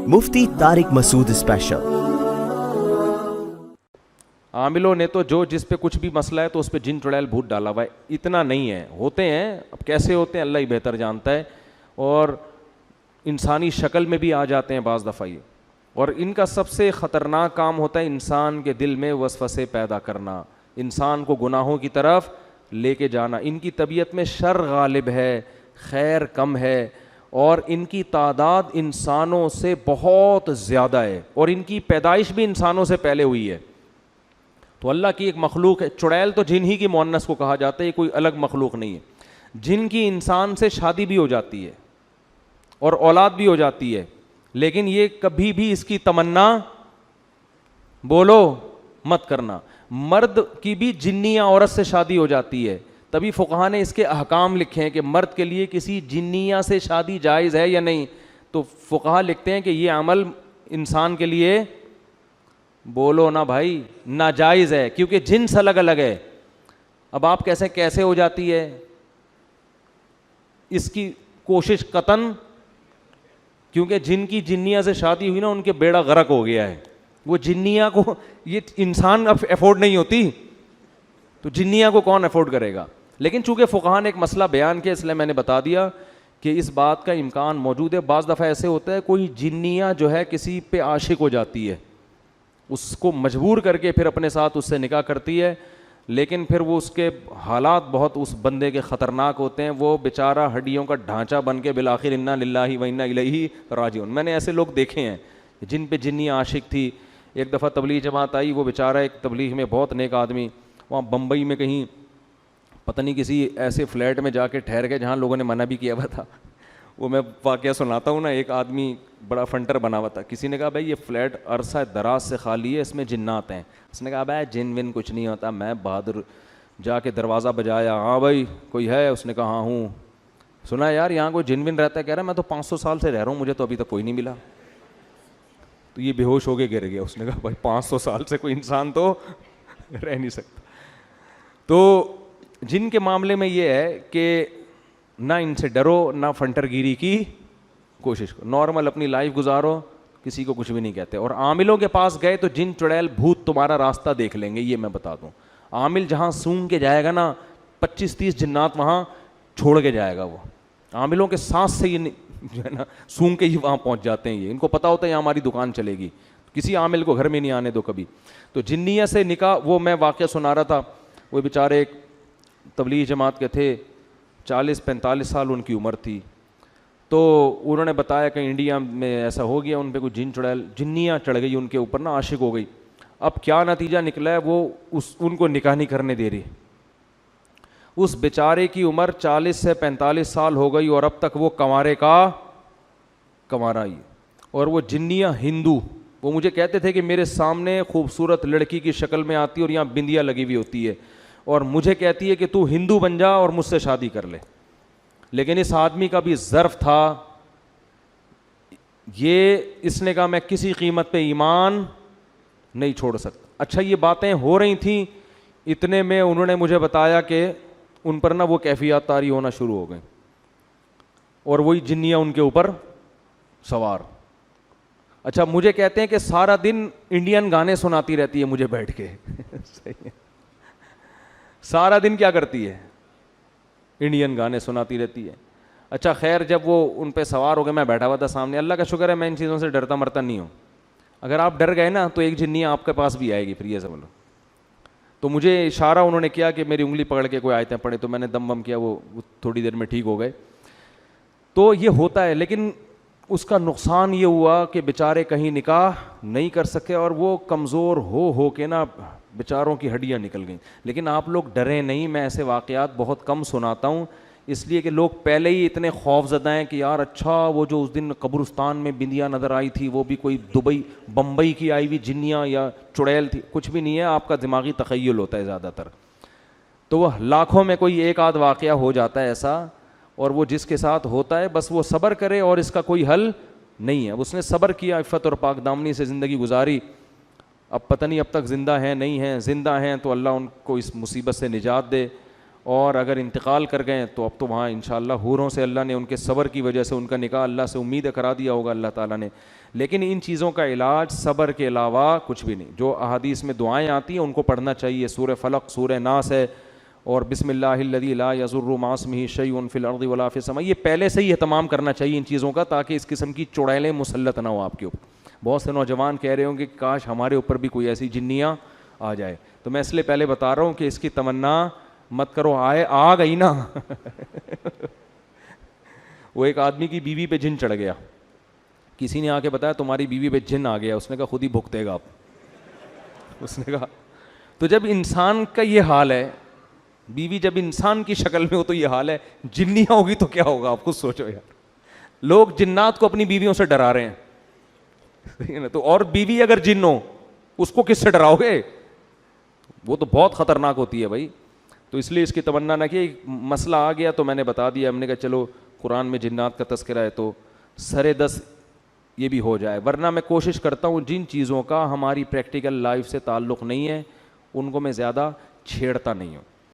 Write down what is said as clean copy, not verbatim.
मुफ्ती Tariq Masood special. आमिलों ने तो जो जिस पे कुछ भी मसला है तो उस पे जिन चुड़ैल भूत डाला हुआ है। इतना नहीं है, होते हैं, अब कैसे होते हैं अल्लाह ही बेहतर जानता है, और इंसानी शक्ल में भी आ जाते हैं बाज़ दफ़ा ये। और इनका सबसे ख़तरनाक काम होता है इंसान के दिल में वसवसे पैदा करना, इंसान को गुनाहों की तरफ लेके जाना। इनकी तबीयत में शर गालिब है, खैर कम है, और इनकी तादाद इंसानों से बहुत ज़्यादा है, और इनकी पैदाइश भी इंसानों से पहले हुई है। तो अल्लाह की एक मखलूक है। चुड़ैल तो जिन ही की मुअन्नस को कहा जाता है, ये कोई अलग मखलूक नहीं है। जिन की इंसान से शादी भी हो जाती है और औलाद भी हो जाती है, लेकिन ये कभी भी इसकी तमन्ना बोलो मत करना। मर्द की भी जिन्निया औरत से शादी हो जाती है, तभी फुक़हा ने इसके अहकाम लिखे हैं कि मर्द के लिए किसी जिन्निया से शादी जायज़ है या नहीं। तो फुक़हा लिखते हैं कि ये अमल इंसान के लिए, बोलो ना भाई, नाजायज़ है, क्योंकि जिन्स अलग अलग है। अब आप कैसे हो जाती है, इसकी कोशिश कतन, क्योंकि जिनकी जिन्निया से शादी हुई ना, उनके बेड़ा गर्क हो गया है। वो जिन्निया को ये इंसान अब अफोर्ड नहीं होती, तो जिन्निया को कौन अफोर्ड करेगा। लेकिन चूंकि फुक़हा ने एक मसला बयान किया, इसलिए मैंने बता दिया कि इस बात का इम्कान मौजूद है। बाज़ दफ़ा ऐसे होता है कोई जिन्निया जो है किसी पे आशिक हो जाती है, उसको मजबूर करके फिर अपने साथ उससे निकाह करती है, लेकिन फिर वो उसके हालात बहुत उस बंदे के ख़तरनाक होते हैं। वो बेचारा हड्डियों का ढांचा बन के बिलाखिर इन्ना लिल्लाहि व इन्ना इलैहि राजिऊन। मैंने ऐसे लोग देखे हैं जिन पे जिन्निया आशिक थी। एक दफ़ा तबलीग जमात आई, वो बेचारा एक तबलीग में बहुत नेक आदमी, वहाँ बम्बई में कहीं पता नहीं किसी ऐसे फ्लैट में जाके ठहर गए जहाँ लोगों ने मना भी किया हुआ था। वो मैं वाक़या सुनाता हूँ ना। एक आदमी बड़ा फंटर बना हुआ था, किसी ने कहा भाई ये फ्लैट अरसा दराज से खाली है, इसमें जिन्नात हैं। उसने कहा भाई जिन विन कुछ नहीं होता। मैं बहादुर जाके दरवाज़ा बजाया, हाँ भाई कोई है? उसने कहा हाँ हूँ। सुना यार यहाँ कोई जिन विन रहता है? कह रहा मैं तो 500 साल से रह रहा हूँ, मुझे तो अभी तक कोई नहीं मिला। तो ये बेहोश हो के गिर गया। उसने कहा भाई 500 साल से कोई इंसान तो रह नहीं सकता। तो जिन के मामले में ये है कि ना इनसे डरो, ना फंटरगिरी की कोशिश करो, नॉर्मल अपनी लाइफ गुजारो, किसी को कुछ भी नहीं कहते। और आमिलों के पास गए तो जिन चुड़ैल भूत तुम्हारा रास्ता देख लेंगे, ये मैं बता दूं। आमिल जहाँ सूंघ के जाएगा ना, 25-30 जिन्नात वहाँ छोड़ के जाएगा। वो आमिलों के सांस से ये जो है ना सूंघ के ही वहाँ पहुँच जाते हैं। ये इनको पता होता है यहाँ हमारी दुकान चलेगी, किसी आमिल को घर में नहीं आने दो कभी। तो जिन्निया से निकाह, वो मैं वाक़या सुना रहा था। वो बेचारे एक तबलीग जमात के थे, 40-45 साल उनकी उम्र थी। तो उन्होंने बताया कि इंडिया में ऐसा हो गया, उन पे कोई जिन्नियाँ चढ़ गई उनके ऊपर ना, आशिक हो गई। अब क्या नतीजा निकला है, वो उनको निकाह नहीं करने दे रही। उस बेचारे की उम्र 40 से 45 साल हो गई और अब तक वो कंवारे का कंवारा ही। और वो जिन्नियाँ हिंदू, वो मुझे कहते थे कि मेरे सामने खूबसूरत लड़की की शक्ल में आती है और यहाँ बिंदिया लगी हुई होती है, और मुझे कहती है कि तू हिंदू बन जा और मुझसे शादी कर ले। लेकिन इस आदमी का भी ज़र्फ था, ये इसने कहा मैं किसी कीमत पे ईमान नहीं छोड़ सकता। अच्छा ये बातें हो रही थी, इतने में उन्होंने मुझे बताया कि उन पर ना वो कैफियत तारी होना शुरू हो गई, और वही जिन्नियाँ उनके ऊपर सवार। अच्छा मुझे कहते हैं कि सारा दिन इंडियन गाने सुनाती रहती है मुझे बैठ के। सही है, सारा दिन क्या करती है? इंडियन गाने सुनाती रहती है। अच्छा खैर, जब वो उन पे सवार हो गए, मैं बैठा हुआ था सामने। अल्लाह का शुक्र है मैं इन चीज़ों से डरता मरता नहीं हूँ। अगर आप डर गए ना तो एक जिन्निया आपके पास भी आएगी, फिर ये समझ लो। तो मुझे इशारा उन्होंने किया कि मेरी उंगली पकड़ के कोई आयतें पढ़े, तो मैंने दम बम किया, वो थोड़ी देर में ठीक हो गए। तो ये होता है, लेकिन उसका नुकसान ये हुआ कि बेचारे कहीं निकाह नहीं कर सके, और वो कमज़ोर हो के ना बेचारों की हड्डियाँ निकल गईं। लेकिन आप लोग डरें नहीं, मैं ऐसे वाक़यात बहुत कम सुनाता हूँ, इसलिए कि लोग पहले ही इतने खौफज़दा हैं कि यार अच्छा वो जो उस दिन कब्रिस्तान में बिंदिया नज़र आई थी, वो भी कोई दुबई बम्बई की आई हुई जिन्नियाँ या चुड़ैल थी। कुछ भी नहीं है, आपका दिमागी तख़य्युल होता है ज़्यादातर। तो वह लाखों में कोई एक आध वाक़या हो जाता है ऐसा, और वो जिसके साथ होता है बस वो सब्र करे, और इसका कोई हल नहीं है। उसने सब्र किया, इफ़्फ़त और पाकदामनी से ज़िंदगी गुजारी। अब पता नहीं अब तक ज़िंदा हैं नहीं हैं, ज़िंदा हैं तो अल्लाह उनको इस मुसीबत से निजात दे, اور اگر انتقال کر گئے تو اب تو وہاں انشاءاللہ حوروں سے اللہ نے ان کے صبر کی وجہ سے ان کا نکاح اللہ سے امید کرا دیا ہوگا اللہ تعالیٰ نے. لیکن ان چیزوں کا علاج صبر کے علاوہ کچھ بھی نہیں. جو احادیث میں دعائیں آتی ہیں ان کو پڑھنا چاہیے. سورہ فلق، سورہ ناس ہے، اور بسم اللہ الذی لا یضر مع اسمہ شیء فی الارض ولا فی السماء، یہ پہلے سے ہی اہتمام کرنا چاہیے ان چیزوں کا، تاکہ اس قسم کی چڑیلیں مسلط نہ ہو آپ کے اوپر. بہت سے نوجوان کہہ رہے ہوں کہ کاش ہمارے اوپر بھی کوئی ایسی جنیاں آ جائے. تو میں اس لیے پہلے بتا رہا ہوں کہ اس کی تمنا مت کرو، آ گئی نا. وہ ایک آدمی کی بیوی پہ جن چڑھ گیا، کسی نے آ کے بتایا تمہاری بیوی پہ جن آ گیا. اس نے کہا خود ہی بھگتے گا آپ. اس نے کہا تو جب انسان کا یہ حال ہے، بیوی جب انسان کی شکل میں ہو تو یہ حال ہے، جنیاں ہوگی تو کیا ہوگا آپ خود سوچو یار. لوگ جنات کو اپنی بیویوں سے ڈرا رہے ہیں. تو اور بیوی اگر جن ہو اس کو کس سے ڈراؤ گے؟ وہ تو بہت خطرناک ہوتی ہے بھائی. تو اس لیے اس کی تمنا نہ کہ مسئلہ آ گیا تو میں نے بتا دیا. ہم نے کہا چلو قرآن میں جنات کا تذکرہ ہے تو سرے دس یہ بھی ہو جائے. ورنہ میں کوشش کرتا ہوں جن چیزوں کا ہماری پریکٹیکل لائف سے تعلق نہیں ہے ان کو میں زیادہ چھیڑتا نہیں ہوں.